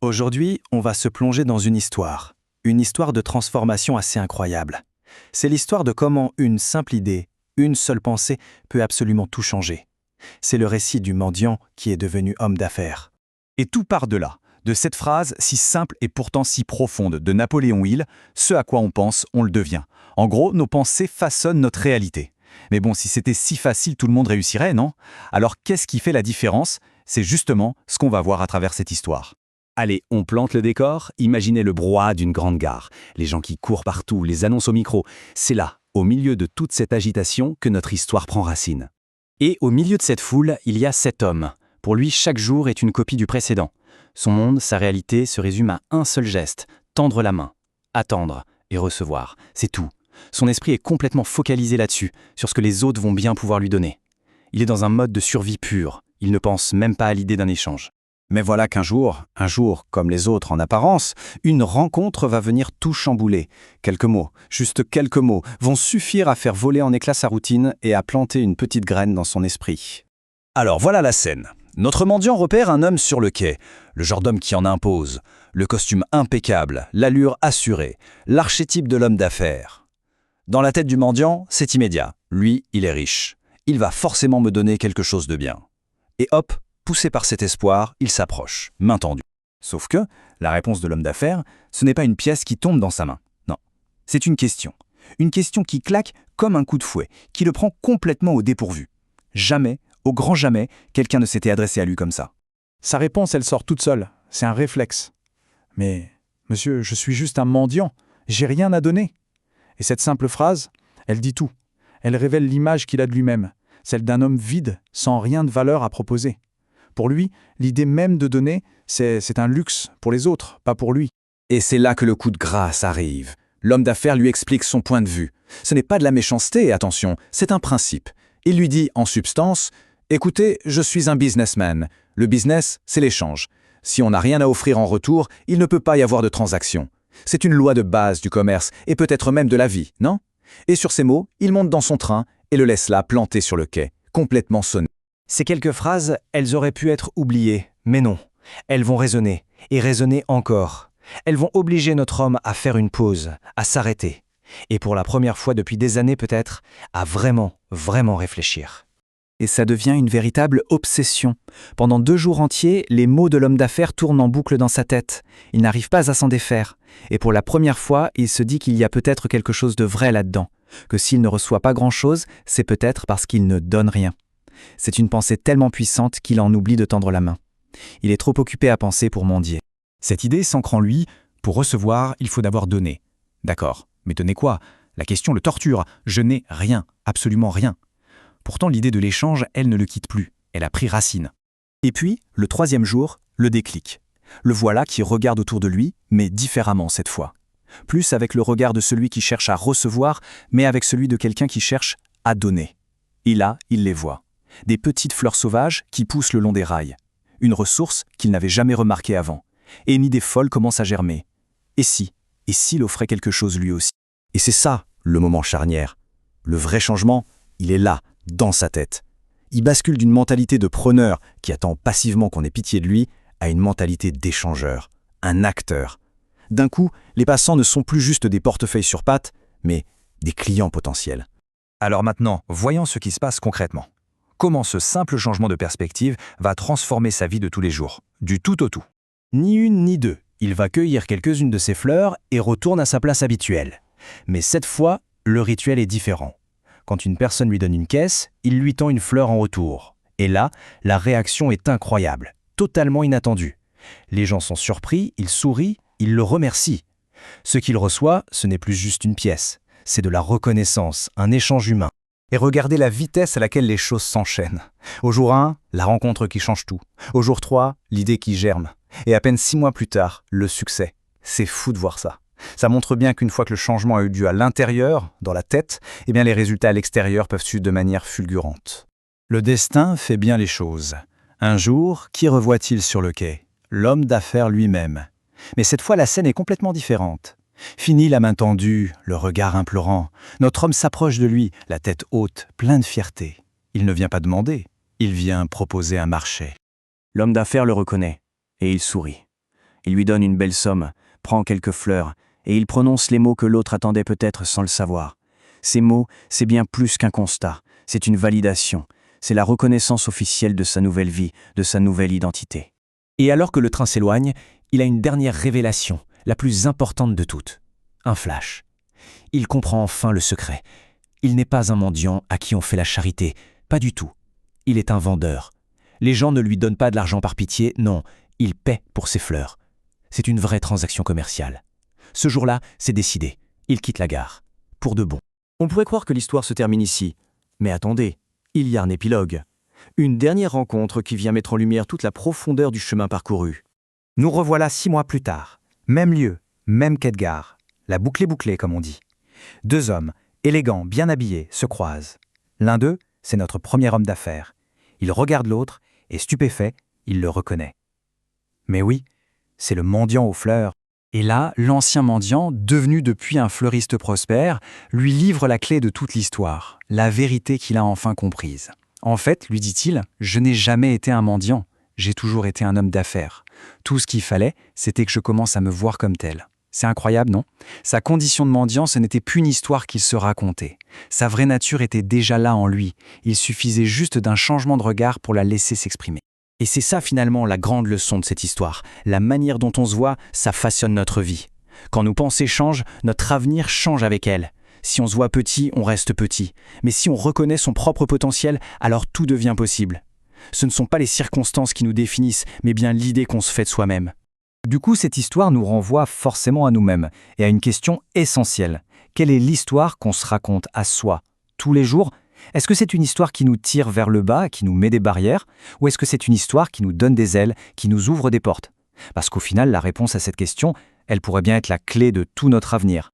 Aujourd'hui, on va se plonger dans une histoire de transformation assez incroyable. C'est l'histoire de comment une simple idée, une seule pensée peut absolument tout changer. C'est le récit du mendiant qui est devenu homme d'affaires. Et tout part de là, de cette phrase si simple et pourtant si profonde de Napoléon Hill, ce à quoi on pense, on le devient. En gros, nos pensées façonnent notre réalité. Mais bon, si c'était si facile, tout le monde réussirait, non? Alors qu'est-ce qui fait la différence? C'est justement ce qu'on va voir à travers cette histoire. Allez, on plante le décor, imaginez le brouhaha d'une grande gare. Les gens qui courent partout, les annonces au micro. C'est là, au milieu de toute cette agitation, que notre histoire prend racine. Et au milieu de cette foule, il y a cet homme. Pour lui, chaque jour est une copie du précédent. Son monde, sa réalité, se résume à un seul geste, tendre la main, attendre et recevoir. C'est tout. Son esprit est complètement focalisé là-dessus, sur ce que les autres vont bien pouvoir lui donner. Il est dans un mode de survie pure. Il ne pense même pas à l'idée d'un échange. Mais voilà qu'un jour, comme les autres en apparence, une rencontre va venir tout chambouler. Quelques mots, juste quelques mots, vont suffire à faire voler en éclats sa routine et à planter une petite graine dans son esprit. Alors voilà la scène. Notre mendiant repère un homme sur le quai, le genre d'homme qui en impose, le costume impeccable, l'allure assurée, l'archétype de l'homme d'affaires. Dans la tête du mendiant, c'est immédiat. Lui, il est riche. Il va forcément me donner quelque chose de bien. Et hop, poussé par cet espoir, il s'approche, main tendue. Sauf que, la réponse de l'homme d'affaires, ce n'est pas une pièce qui tombe dans sa main. Non, c'est une question. Une question qui claque comme un coup de fouet, qui le prend complètement au dépourvu. Jamais, au grand jamais, quelqu'un ne s'était adressé à lui comme ça. Sa réponse, elle sort toute seule. C'est un réflexe. Mais, monsieur, je suis juste un mendiant. J'ai rien à donner. Et cette simple phrase, elle dit tout. Elle révèle l'image qu'il a de lui-même, celle d'un homme vide, sans rien de valeur à proposer. Pour lui, l'idée même de donner, c'est un luxe pour les autres, pas pour lui. Et c'est là que le coup de grâce arrive. L'homme d'affaires lui explique son point de vue. Ce n'est pas de la méchanceté, attention, c'est un principe. Il lui dit, en substance, « Écoutez, je suis un businessman. Le business, c'est l'échange. Si on n'a rien à offrir en retour, il ne peut pas y avoir de transaction. C'est une loi de base du commerce, et peut-être même de la vie, non ?» Et sur ces mots, il monte dans son train et le laisse là planté sur le quai, complètement sonné. Ces quelques phrases, elles auraient pu être oubliées, mais non. Elles vont résonner, et résonner encore. Elles vont obliger notre homme à faire une pause, à s'arrêter. Et pour la première fois depuis des années peut-être, à vraiment, vraiment réfléchir. Et ça devient une véritable obsession. Pendant 2 jours entiers, les mots de l'homme d'affaires tournent en boucle dans sa tête. Il n'arrive pas à s'en défaire. Et pour la première fois, il se dit qu'il y a peut-être quelque chose de vrai là-dedans. Que s'il ne reçoit pas grand-chose, c'est peut-être parce qu'il ne donne rien. C'est une pensée tellement puissante qu'il en oublie de tendre la main. Il est trop occupé à penser pour mendier. Cette idée s'ancre en lui. Pour recevoir, il faut d'abord donner. D'accord, mais donner quoi? La question le torture. Je n'ai rien, absolument rien. Pourtant, l'idée de l'échange, elle ne le quitte plus. Elle a pris racine. Et puis, le 3e jour, le déclic. Le voilà qui regarde autour de lui, mais différemment cette fois. Plus avec le regard de celui qui cherche à recevoir, mais avec celui de quelqu'un qui cherche à donner. Et là, il les voit. Des petites fleurs sauvages qui poussent le long des rails. Une ressource qu'il n'avait jamais remarquée avant. Et une idée folle commence à germer. Et s'il offrait quelque chose lui aussi? Et c'est ça, le moment charnière. Le vrai changement, il est là, dans sa tête. Il bascule d'une mentalité de preneur qui attend passivement qu'on ait pitié de lui à une mentalité d'échangeur, un acteur. D'un coup, les passants ne sont plus juste des portefeuilles sur pattes, mais des clients potentiels. Alors maintenant, voyons ce qui se passe concrètement. Comment ce simple changement de perspective va transformer sa vie de tous les jours, du tout au tout. Ni une ni deux, il va cueillir quelques-unes de ses fleurs et retourne à sa place habituelle. Mais cette fois, le rituel est différent. Quand une personne lui donne une caisse, il lui tend une fleur en retour. Et là, la réaction est incroyable, totalement inattendue. Les gens sont surpris, ils sourient, ils le remercient. Ce qu'il reçoit, ce n'est plus juste une pièce, c'est de la reconnaissance, un échange humain. Et regardez la vitesse à laquelle les choses s'enchaînent. Au jour 1, la rencontre qui change tout. Au jour 3, l'idée qui germe. Et à peine 6 mois plus tard, le succès. C'est fou de voir ça. Ça montre bien qu'une fois que le changement a eu lieu à l'intérieur, dans la tête, eh bien les résultats à l'extérieur peuvent suivre de manière fulgurante. Le destin fait bien les choses. Un jour, qui revoit-il sur le quai? L'homme d'affaires lui-même. Mais cette fois, la scène est complètement différente. Fini la main tendue, le regard implorant. Notre homme s'approche de lui, la tête haute, plein de fierté. Il ne vient pas demander, il vient proposer un marché. L'homme d'affaires le reconnaît, et il sourit. Il lui donne une belle somme, prend quelques fleurs, et il prononce les mots que l'autre attendait peut-être sans le savoir. Ces mots, c'est bien plus qu'un constat, c'est une validation, c'est la reconnaissance officielle de sa nouvelle vie, de sa nouvelle identité. Et alors que le train s'éloigne, il a une dernière révélation, la plus importante de toutes. Un flash. Il comprend enfin le secret. Il n'est pas un mendiant à qui on fait la charité, pas du tout. Il est un vendeur. Les gens ne lui donnent pas de l'argent par pitié, non, il paie pour ses fleurs. C'est une vraie transaction commerciale. Ce jour-là, c'est décidé. Il quitte la gare. Pour de bon. On pourrait croire que l'histoire se termine ici. Mais attendez, il y a un épilogue. Une dernière rencontre qui vient mettre en lumière toute la profondeur du chemin parcouru. Nous revoilà 6 mois plus tard. Même lieu, même quai de gare. La boucle est bouclée, comme on dit. 2 hommes, élégants, bien habillés, se croisent. L'un d'eux, c'est notre premier homme d'affaires. Il regarde l'autre, et stupéfait, il le reconnaît. Mais oui, c'est le mendiant aux fleurs. Et là, l'ancien mendiant, devenu depuis un fleuriste prospère, lui livre la clé de toute l'histoire, la vérité qu'il a enfin comprise. En fait, lui dit-il, je n'ai jamais été un mendiant, j'ai toujours été un homme d'affaires. Tout ce qu'il fallait, c'était que je commence à me voir comme tel. C'est incroyable, non? Sa condition de mendiant, ce n'était plus une histoire qu'il se racontait. Sa vraie nature était déjà là en lui. Il suffisait juste d'un changement de regard pour la laisser s'exprimer. Et c'est ça finalement la grande leçon de cette histoire. La manière dont on se voit, ça façonne notre vie. Quand nos pensées changent, notre avenir change avec elles. Si on se voit petit, on reste petit. Mais si on reconnaît son propre potentiel, alors tout devient possible. Ce ne sont pas les circonstances qui nous définissent, mais bien l'idée qu'on se fait de soi-même. Du coup, cette histoire nous renvoie forcément à nous-mêmes et à une question essentielle. Quelle est l'histoire qu'on se raconte à soi, tous les jours? Est-ce que c'est une histoire qui nous tire vers le bas, qui nous met des barrières? Ou est-ce que c'est une histoire qui nous donne des ailes, qui nous ouvre des portes? Parce qu'au final, la réponse à cette question, elle pourrait bien être la clé de tout notre avenir.